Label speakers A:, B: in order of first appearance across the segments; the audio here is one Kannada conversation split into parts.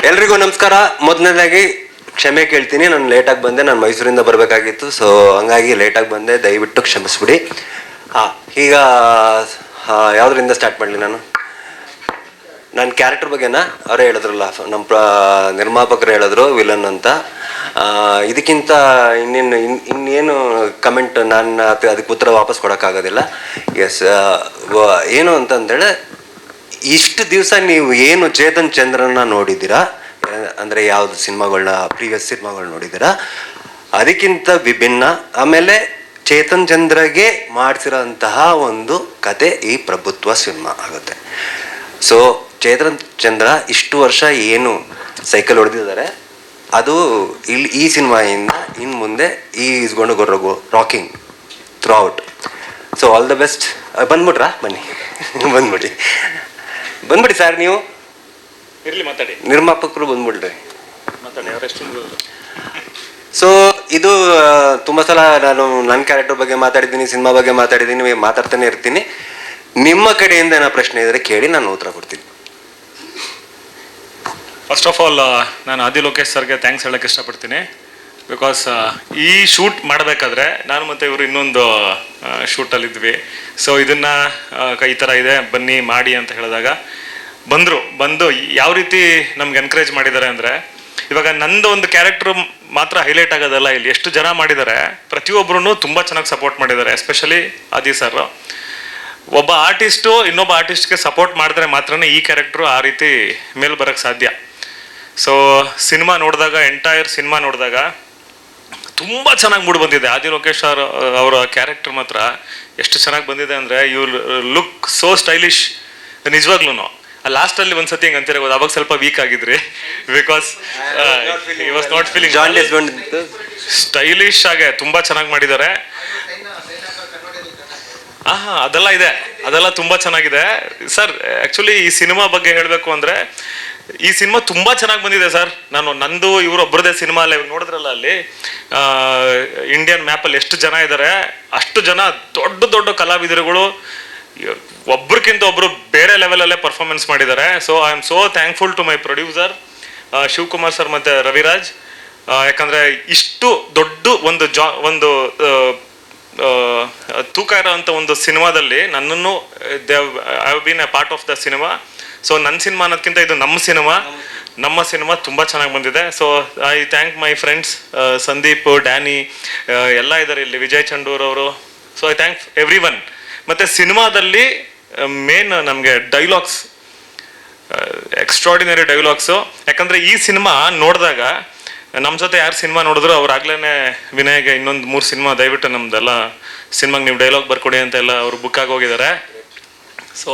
A: ಎಲ್ರಿಗೂ ನಮಸ್ಕಾರ. ಮೊದಲನೇದಾಗಿ ಕ್ಷಮೆ ಕೇಳ್ತೀನಿ, ನಾನು ಲೇಟಾಗಿ ಬಂದೆ. ನಾನು ಮೈಸೂರಿಂದ ಬರಬೇಕಾಗಿತ್ತು, ಸೊ ಹಂಗಾಗಿ ಲೇಟಾಗಿ ಬಂದೆ, ದಯವಿಟ್ಟು ಕ್ಷಮಿಸ್ಬಿಡಿ. ಈಗ ಯಾವುದರಿಂದ ಸ್ಟಾರ್ಟ್ ಮಾಡಲಿ? ನನ್ನ ಕ್ಯಾರೆಕ್ಟರ್ ಬಗ್ಗೆನಾ? ಅವರೇ ಹೇಳಿದ್ರಲ್ಲ, ನಮ್ಮ ನಿರ್ಮಾಪಕರು ಹೇಳಿದ್ರು ವಿಲನ್ ಅಂತ. ಇದಕ್ಕಿಂತ ಇನ್ನೇನು ಕಮೆಂಟ್ ನಾನು ಅದಕ್ಕೆ ಉತ್ತರ ವಾಪಸ್ ಕೊಡೋಕ್ಕಾಗೋದಿಲ್ಲ. ಎಸ್, ಏನು ಅಂತಂದೇಳಿ, ಇಷ್ಟು ದಿವಸ ನೀವು ಏನು ಚೇತನ್ ಚಂದ್ರನ ನೋಡಿದ್ದೀರಾ, ಅಂದರೆ ಯಾವುದು ಸಿನಿಮಾಗಳನ್ನ, ಪ್ರೀವಿಯಸ್ ಸಿನಿಮಾಗಳು ನೋಡಿದ್ದೀರಾ, ಅದಕ್ಕಿಂತ ವಿಭಿನ್ನ. ಆಮೇಲೆ ಚೇತನ್ ಚಂದ್ರಗೆ ಮಾಡಿಸಿರೋಂತಹ ಒಂದು ಕತೆ ಈ ಪ್ರಭುತ್ವ ಸಿನಿಮಾ ಆಗುತ್ತೆ. ಸೊ ಚೇತನ್ ಚಂದ್ರ ಇಷ್ಟು ವರ್ಷ ಏನು ಸೈಕಲ್ ಹೊಡೆದಿದ್ದಾರೆ, ಅದು ಇಲ್ಲಿ ಈ ಸಿನಿಮಾಯಿಂದ ಇನ್ನು ಮುಂದೆ is gone to go rocking throughout. So all the best. ಬಂದ್ಬಿಟ್ರಾ? ಬನ್ನಿ ಬಂದ್ಬಿಡಿ ಸರ್. ನೀವು
B: ಇರಲಿ ಮಾತಾಡಿ,
A: ನಿರ್ಮಾಪಕರು ಬಂದ್ಬಿಡ್ರಿ
B: ಮಾತಾಡಿ. ಅವರೆಷ್ಟು?
A: ಸೊ ಇದು ತುಂಬ ಸಲ ನಾನು ನನ್ನ ಕ್ಯಾರೆಕ್ಟರ್ ಬಗ್ಗೆ ಮಾತಾಡಿದ್ದೀನಿ, ಸಿನಿಮಾ ಬಗ್ಗೆ ಮಾತಾಡಿದ್ದೀನಿ, ಮಾತಾಡ್ತಾನೆ ಇರ್ತೀನಿ. ನಿಮ್ಮ ಕಡೆಯಿಂದ ಏನೋ ಪ್ರಶ್ನೆ ಇದ್ದರೆ ಕೇಳಿ, ನಾನು ಉತ್ತರ ಕೊಡ್ತೀನಿ.
B: ಫಸ್ಟ್ ಆಫ್ ಆಲ್ ನಾನು ಆದಿ ಲೋಕೇಶ್ ಸರ್ಗೆ ಥ್ಯಾಂಕ್ಸ್ ಹೇಳೋಕ್ಕೆ ಇಷ್ಟಪಡ್ತೀನಿ. ಬಿಕಾಸ್ ಈ ಶೂಟ್ ಮಾಡಬೇಕಾದ್ರೆ ನಾನು ಮತ್ತು ಇವರು ಇನ್ನೊಂದು ಶೂಟಲ್ಲಿದ್ವಿ. ಸೊ ಇದನ್ನು ಈ ಥರ ಇದೆ, ಬನ್ನಿ ಮಾಡಿ ಅಂತ ಹೇಳಿದಾಗ ಬಂದು ಯಾವ ರೀತಿ ನಮ್ಗೆ ಎನ್ಕರೇಜ್ ಮಾಡಿದ್ದಾರೆ ಅಂದರೆ, ಇವಾಗ ನಂದು ಒಂದು ಕ್ಯಾರೆಕ್ಟರ್ ಮಾತ್ರ ಹೈಲೈಟ್ ಆಗೋದಲ್ಲ, ಇಲ್ಲಿ ಎಷ್ಟು ಜನ ಮಾಡಿದ್ದಾರೆ, ಪ್ರತಿಯೊಬ್ಬರೂ ತುಂಬ ಚೆನ್ನಾಗಿ ಸಪೋರ್ಟ್ ಮಾಡಿದ್ದಾರೆ. ಎಸ್ಪೆಷಲಿ ಆದಿ ಸರ್. ಒಬ್ಬ ಆರ್ಟಿಸ್ಟು ಇನ್ನೊಬ್ಬ ಆರ್ಟಿಸ್ಟ್ಗೆ ಸಪೋರ್ಟ್ ಮಾಡಿದ್ರೆ ಮಾತ್ರನೇ ಈ ಕ್ಯಾರೆಕ್ಟ್ರು ಆ ರೀತಿ ಮೇಲೆ ಬರೋಕ್ಕೆ ಸಾಧ್ಯ. ಸೊ ಸಿನಿಮಾ ನೋಡಿದಾಗ, ಎಂಟೈರ್ ಸಿನಿಮಾ ನೋಡಿದಾಗ ತುಂಬ ಚೆನ್ನಾಗಿ ಮೂಡಿ ಬಂದಿದೆ. ಆದಿ ಲೋಕೇಶ್ ಅವರ ಕ್ಯಾರೆಕ್ಟರ್ ಮಾತ್ರ ಎಷ್ಟು ಚೆನ್ನಾಗಿ ಬಂದಿದೆ ಅಂದರೆ, ಯು ಲುಕ್ ಸೋ ಸ್ಟೈಲಿಶ್. ನಿಜವಾಗ್ಲೂ ಲಾಸ್ಟಲ್ಲಿ ಒಂದ್ಸತಿ ಹಿಂಗೆ ಅಂತಿರಬಹುದು, ಅವಾಗ ಸ್ವಲ್ಪ ವೀಕ್ ಆಗಿದ್ರಿ. Because he was not feeling stylish ಆಗಿ ತುಂಬ ಚೆನ್ನಾಗಿ ಮಾಡಿದ್ದಾರೆ. ಅದೆಲ್ಲ ಇದೆ, ಅದೆಲ್ಲ ತುಂಬ ಚೆನ್ನಾಗಿದೆ ಸರ್. ಆ್ಯಕ್ಚುಲಿ ಈ ಸಿನಿಮಾ ಬಗ್ಗೆ ಹೇಳಬೇಕು ಅಂದರೆ, ಈ ಸಿನಿಮಾ ತುಂಬ ಚೆನ್ನಾಗಿ ಬಂದಿದೆ ಸರ್. ನಂದು ಇವರೊಬ್ಬರದೇ ಸಿನಿಮಾ ಅಲ್ಲ. ಇವಾಗ ನೋಡಿದ್ರಲ್ಲ ಅಲ್ಲಿ ಇಂಡಿಯನ್ ಮ್ಯಾಪಲ್ಲಿ ಎಷ್ಟು ಜನ ಇದ್ದಾರೆ, ಅಷ್ಟು ಜನ ದೊಡ್ಡ ದೊಡ್ಡ ಕಲಾವಿದರುಗಳು ಒಬ್ರಿಗಿಂತ ಒಬ್ಬರು ಬೇರೆ ಲೆವೆಲಲ್ಲೇ ಪರ್ಫಾರ್ಮೆನ್ಸ್ ಮಾಡಿದ್ದಾರೆ. So I am so thankful to my producer Shivakumar sir ಮತ್ತು ರವಿರಾಜ್. ಯಾಕಂದರೆ ಇಷ್ಟು ದೊಡ್ಡ ಒಂದು ತೂಕ ಇರೋಂಥ ಒಂದು ಸಿನಿಮಾದಲ್ಲಿ ನನ್ನನ್ನು I have been a part of the cinema. So ನನ್ನ ಸಿನಿಮಾ ಅನ್ನೋದಕ್ಕಿಂತ ಇದು ನಮ್ಮ ಸಿನಿಮಾ ತುಂಬ ಚೆನ್ನಾಗಿ ಬಂದಿದೆ. So I thank my friends Sandeep, Danny ಎಲ್ಲ ಇದ್ದಾರೆ ಇಲ್ಲಿ, ವಿಜಯ್ ಚಂಡೂರ್ ಅವರು. So I thank every one. ಮತ್ತು ಸಿನಿಮಾದಲ್ಲಿ ಮೇನ್ ನಮಗೆ ಡೈಲಾಗ್ಸ್, ಎಕ್ಸ್ಟ್ರಾರ್ಡಿನರಿ ಡೈಲಾಗ್ಸು. ಯಾಕಂದರೆ ಈ ಸಿನಿಮಾ ನೋಡಿದಾಗ ನಮ್ಮ ಜೊತೆ ಯಾರು ಸಿನಿಮಾ ನೋಡಿದ್ರು ಅವ್ರಾಗ್ಲೇ ವಿನಯ್ಗೆ ಇನ್ನೊಂದು 3 ಸಿನಿಮಾ ದಯವಿಟ್ಟು ನಮ್ದೆಲ್ಲ ಸಿನಿಮಾಗೆ ನೀವು ಡೈಲಾಗ್ ಬರ್ಕೊಡಿ ಅಂತ ಎಲ್ಲ ಅವರು ಬುಕ್ ಆಗಿ ಹೋಗಿದ್ದಾರೆ. So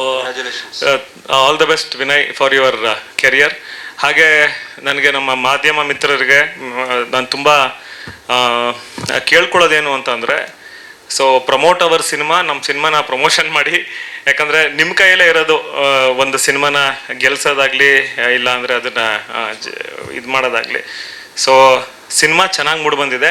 B: all the best Vinay for your career. ಹಾಗೆ ನನಗೆ ನಮ್ಮ ಮಾಧ್ಯಮ ಮಿತ್ರರಿಗೆ ನಾನು ತುಂಬ ಕೇಳ್ಕೊಳ್ಳೋದೇನು ಅಂತಂದರೆ, ಸೊ ಪ್ರಮೋಟ್ ಅವರ್ ಸಿನಿಮಾ, ನಮ್ಮ ಸಿನಿಮಾನ ಪ್ರಮೋಷನ್ ಮಾಡಿ. ಯಾಕಂದರೆ ನಿಮ್ಮ ಕೈಯಲ್ಲೇ ಇರೋದು ಒಂದು ಸಿನಿಮಾನ ಗೆಲ್ಸೋದಾಗಲಿ, ಇಲ್ಲ ಅಂದರೆ ಅದನ್ನು ಇದು ಮಾಡೋದಾಗಲಿ. ಸೊ ಸಿನಿಮಾ ಚೆನ್ನಾಗಿ ಮೂಡಿ ಬಂದಿದೆ.